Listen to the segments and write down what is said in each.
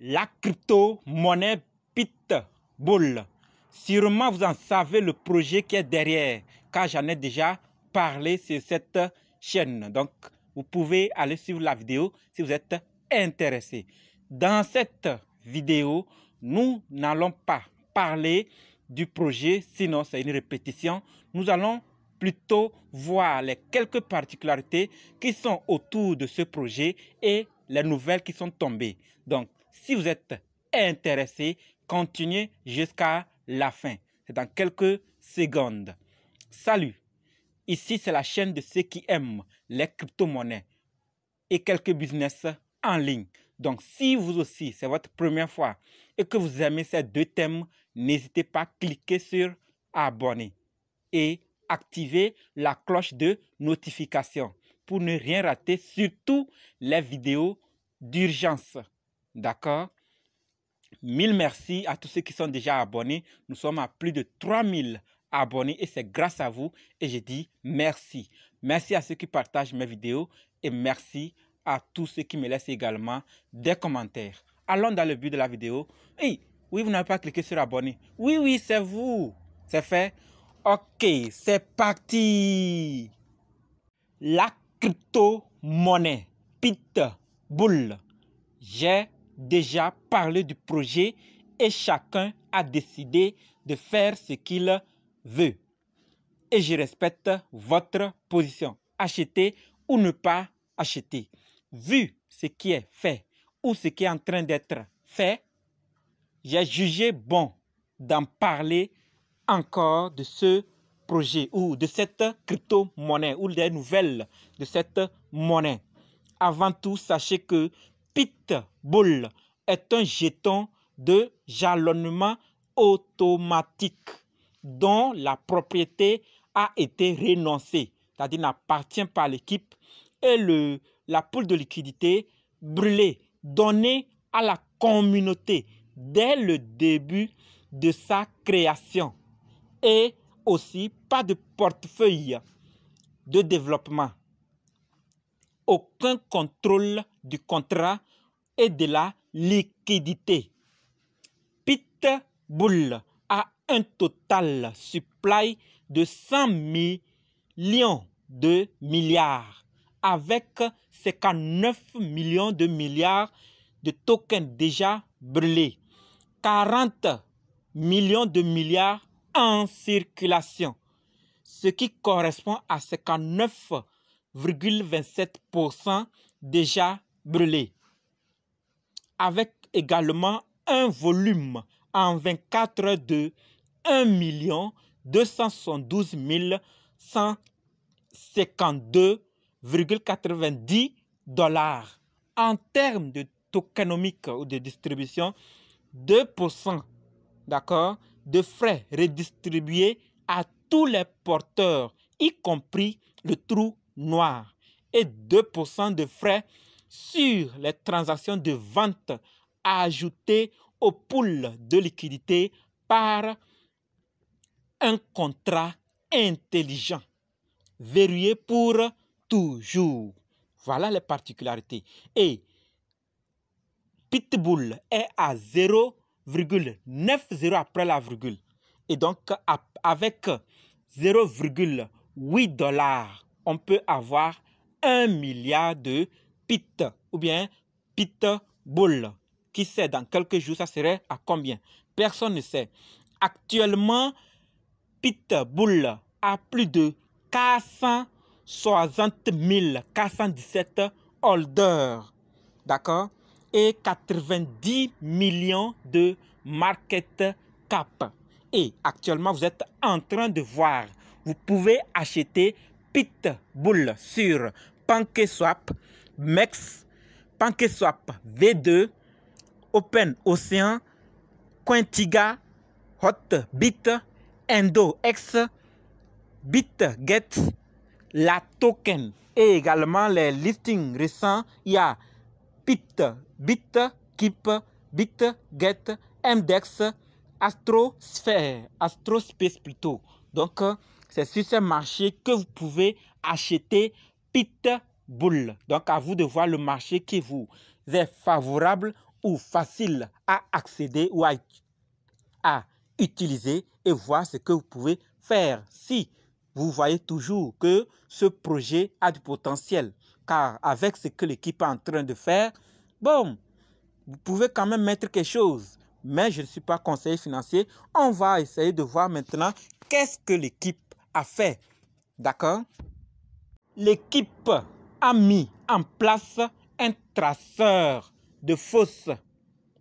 La crypto-monnaie Pitbull. Sûrement vous en savez le projet qui est derrière, car j'en ai déjà parlé sur cette chaîne. Donc, vous pouvez aller suivre la vidéo si vous êtes intéressé. Dans cette vidéo, nous n'allons pas parler du projet, sinon c'est une répétition. Nous allons plutôt voir les quelques particularités qui sont autour de ce projet et les nouvelles qui sont tombées. Donc, si vous êtes intéressé, continuez jusqu'à la fin. C'est dans quelques secondes. Salut! Ici, c'est la chaîne de ceux qui aiment les crypto-monnaies et quelques business en ligne. Donc, si vous aussi, c'est votre première fois et que vous aimez ces deux thèmes, n'hésitez pas à cliquer sur abonner et activer la cloche de notification pour ne rien rater, surtout les vidéos d'urgence. D'accord? Mille merci à tous ceux qui sont déjà abonnés. Nous sommes à plus de 3000 abonnés et c'est grâce à vous et je dis merci. Merci à ceux qui partagent mes vidéos et merci à tous ceux qui me laissent également des commentaires. Allons dans le but de la vidéo. Hey, oui, vous n'avez pas cliqué sur abonner. Oui, c'est vous. C'est fait? Ok, c'est parti. La crypto-monnaie Pitbull. J'ai déjà parlé du projet et chacun a décidé de faire ce qu'il veut. Et je respecte votre position. Acheter ou ne pas acheter. Vu ce qui est fait ou ce qui est en train d'être fait, j'ai jugé bon d'en parler encore de ce projet ou de cette crypto-monnaie ou des nouvelles de cette monnaie. Avant tout, sachez que Pitbull est un jeton de jalonnement automatique dont la propriété a été renoncée, c'est-à-dire n'appartient pas à l'équipe, et la pool de liquidité brûlée, donnée à la communauté dès le début de sa création. Et aussi, pas de portefeuille de développement. Aucun contrôle du contrat et de la liquidité. Pitbull a un total supply de 100 millions de milliards avec 59 millions de milliards de tokens déjà brûlés, 40 millions de milliards en circulation, ce qui correspond à 59,27% déjà brûlés, avec également un volume en 24 heures de 1 272 152,90 $. En termes de tokenomique ou de distribution, 2% de frais redistribués à tous les porteurs, y compris le trou noir, et 2% de frais sur les transactions de vente ajoutés au pool de liquidité par un contrat intelligent, verrouillé pour toujours. Voilà les particularités. Et Pitbull est à 0,90 après la virgule. Et donc, avec 0,8 $, on peut avoir 1 milliard de Pit ou bien Pitbull. Qui sait, dans quelques jours, ça serait à combien? Personne ne sait. Actuellement, Pitbull a plus de 460 417 holders. D'accord? Et 90 millions de market cap. Et actuellement, vous êtes en train de voir, vous pouvez acheter Pitbull sur PancakeSwap, MEX, PancakeSwap V2, OpenOcean, Quantiga, Hotbit, EndoX, BitGet, la token et également les listings récents. Il y a BitKeep, BitGet, MDEX, Astrospace plutôt. Donc, c'est sur ce marché que vous pouvez acheter Pitbull. Donc, à vous de voir le marché qui vous est favorable ou facile à accéder ou à utiliser et voir ce que vous pouvez faire si vous voyez toujours que ce projet a du potentiel. Car avec ce que l'équipe est en train de faire, bon, vous pouvez quand même mettre quelque chose. Mais je ne suis pas conseiller financier. On va essayer de voir maintenant qu'est-ce que l'équipe a fait. D'accord? L'équipe a mis en place un traceur de fosse.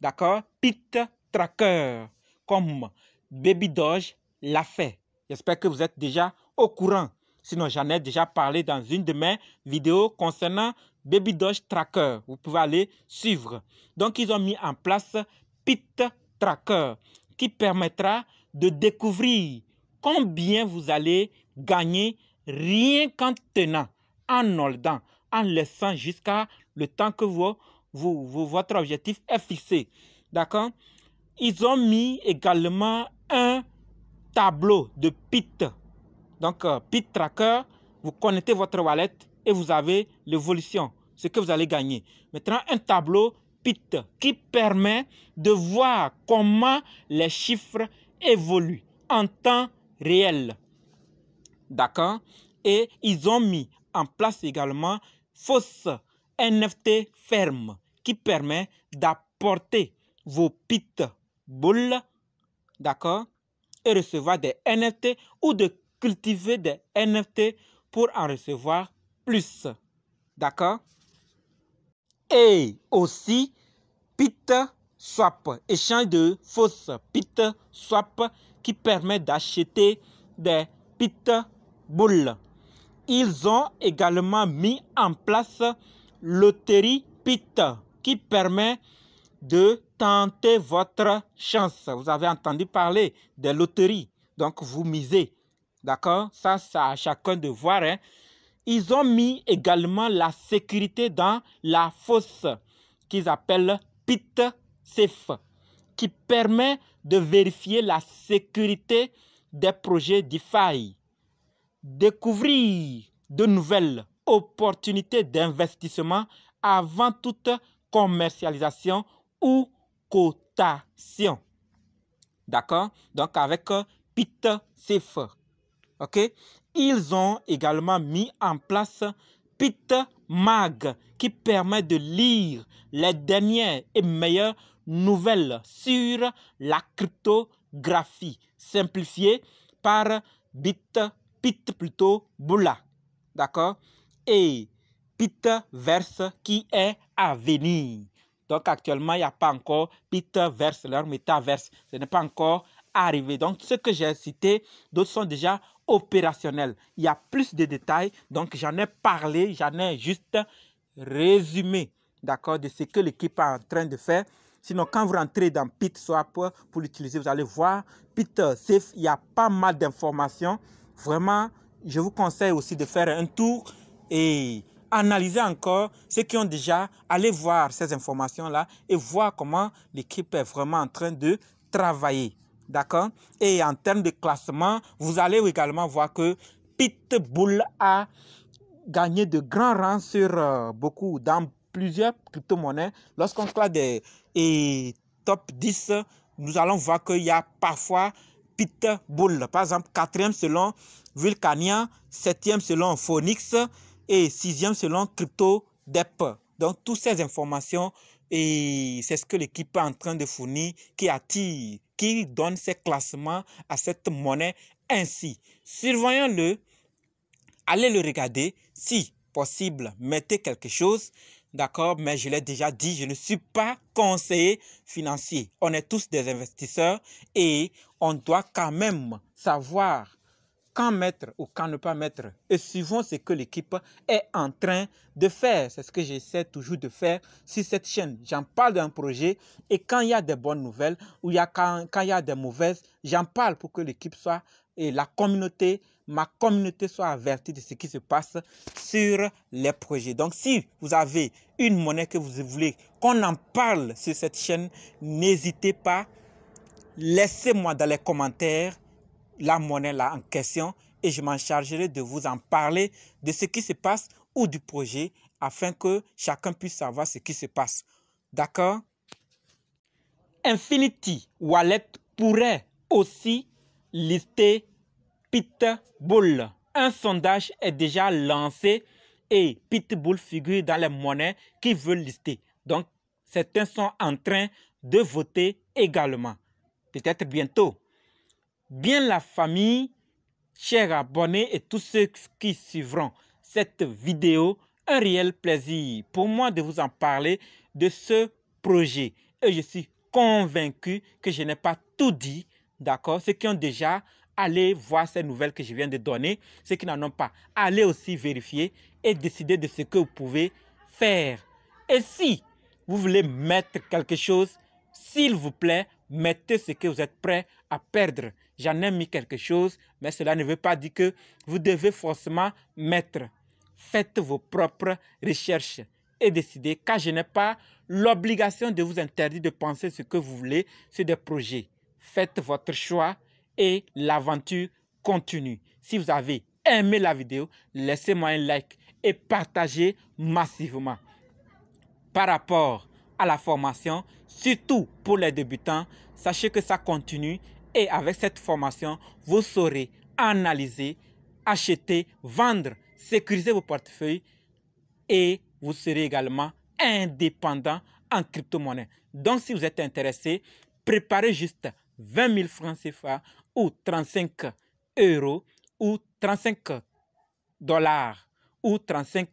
D'accord? Pit Tracker, comme Baby Doge l'a fait. J'espère que vous êtes déjà au courant. Sinon, j'en ai déjà parlé dans une de mes vidéos concernant Baby Doge Tracker. Vous pouvez aller suivre. Donc, ils ont mis en place Pit Tracker qui permettra de découvrir combien vous allez gagner rien qu'en tenant, en holdant, en laissant jusqu'à le temps que votre objectif est fixé. D'accord? Ils ont mis également un tableau de PIT. Donc, PIT Tracker, vous connectez votre wallet et vous avez l'évolution, ce que vous allez gagner. Maintenant, un tableau PIT qui permet de voir comment les chiffres évoluent en temps réel. D'accord? Et ils ont mis en place également Fausse NFT Ferme qui permet d'apporter vos PIT boules, d'accord, et recevoir des NFT ou de cultiver des NFT pour en recevoir plus, d'accord. Et aussi PIT Swap, échange de fausses PIT Swap qui permet d'acheter des PIT boules. Ils ont également mis en place Loterie PIT qui permet de tenter votre chance. Vous avez entendu parler des loteries, donc vous misez. D'accord? Ça, c'est à chacun de voir. Hein? Ils ont mis également la sécurité dans la fosse qu'ils appellent PIT Safe, qui permet de vérifier la sécurité des projets DeFi. Découvrir de nouvelles opportunités d'investissement avant toute commercialisation ou cotation. D'accord? Donc, avec PIT Safe. OK? Ils ont également mis en place PIT Mag qui permet de lire les dernières et meilleures nouvelles sur la cryptographie simplifiée par PIT plutôt Bula. D'accord? Et Pitverse qui est à venir. Donc actuellement, il n'y a pas encore Pitverse, leur métaverse. Ce n'est pas encore arrivé. Donc ce que j'ai cité, d'autres sont déjà opérationnels. Il y a plus de détails. Donc j'en ai parlé, j'en ai juste résumé, d'accord, de ce que l'équipe est en train de faire. Sinon, quand vous rentrez dans PitSwap pour l'utiliser, vous allez voir PitSafe, il y a pas mal d'informations. Vraiment, je vous conseille aussi de faire un tour et analyser encore ceux qui ont déjà, allé voir ces informations-là et voir comment l'équipe est vraiment en train de travailler. D'accord? Et en termes de classement, vous allez également voir que Pitbull a gagné de grands rangs sur dans plusieurs crypto-monnaies. Lorsqu'on classe des top 10, nous allons voir qu'il y a parfois Pitbull. Par exemple, 4e selon Vulcania, 7e selon Phoenix et 6e selon CryptoDep. Donc, toutes ces informations, et c'est ce que l'équipe est en train de fournir, qui attire, qui donne ces classements à cette monnaie ainsi. Surveillons-le, allez le regarder, si possible, mettez quelque chose, d'accord, mais je l'ai déjà dit, je ne suis pas conseiller financier. On est tous des investisseurs et on doit quand même savoir quand mettre ou quand ne pas mettre. Et suivant ce que l'équipe est en train de faire. C'est ce que j'essaie toujours de faire sur cette chaîne. J'en parle d'un projet et quand il y a des bonnes nouvelles ou quand il y a des mauvaises, j'en parle pour que l'équipe soit et la communauté, ma communauté soit avertie de ce qui se passe sur les projets. Donc, si vous avez une monnaie que vous voulez qu'on en parle sur cette chaîne, n'hésitez pas, laissez-moi dans les commentaires la monnaie là en question et je m'en chargerai de vous en parler de ce qui se passe ou du projet afin que chacun puisse savoir ce qui se passe. D'accord? Infinity Wallet pourrait aussi lister Pitbull. Un sondage est déjà lancé et Pitbull figure dans les monnaies qui veulent lister. Donc, certains sont en train de voter également. Peut-être bientôt. Bien la famille, chers abonnés et tous ceux qui suivront cette vidéo, un réel plaisir pour moi de vous en parler de ce projet. Et je suis convaincu que je n'ai pas tout dit, d'accord? Ceux qui ont déjà, allez voir ces nouvelles que je viens de donner. Ceux qui n'en ont pas, allez aussi vérifier et décider de ce que vous pouvez faire. Et si vous voulez mettre quelque chose, s'il vous plaît, mettez ce que vous êtes prêt à perdre. J'en ai mis quelque chose, mais cela ne veut pas dire que vous devez forcément mettre. Faites vos propres recherches et décidez, car je n'ai pas l'obligation de vous interdire de penser ce que vous voulez sur des projets. Faites votre choix et l'aventure continue. Si vous avez aimé la vidéo, laissez-moi un like et partagez massivement. Par rapport à la formation, surtout pour les débutants, sachez que ça continue et avec cette formation, vous saurez analyser, acheter, vendre, sécuriser vos portefeuilles et vous serez également indépendant en crypto-monnaie. Donc, si vous êtes intéressé, préparez juste 20 000 francs CFA ou 35 euros ou 35 dollars ou 35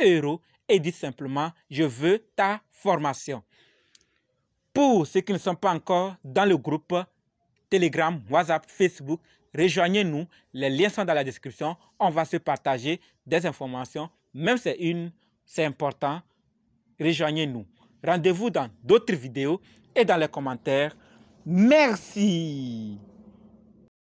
euros et dites simplement « Je veux ta formation ». Pour ceux qui ne sont pas encore dans le groupe Telegram, WhatsApp, Facebook, rejoignez-nous. Les liens sont dans la description. On va se partager des informations. Même si c'est important, rejoignez-nous. Rendez-vous dans d'autres vidéos et dans les commentaires. Merci.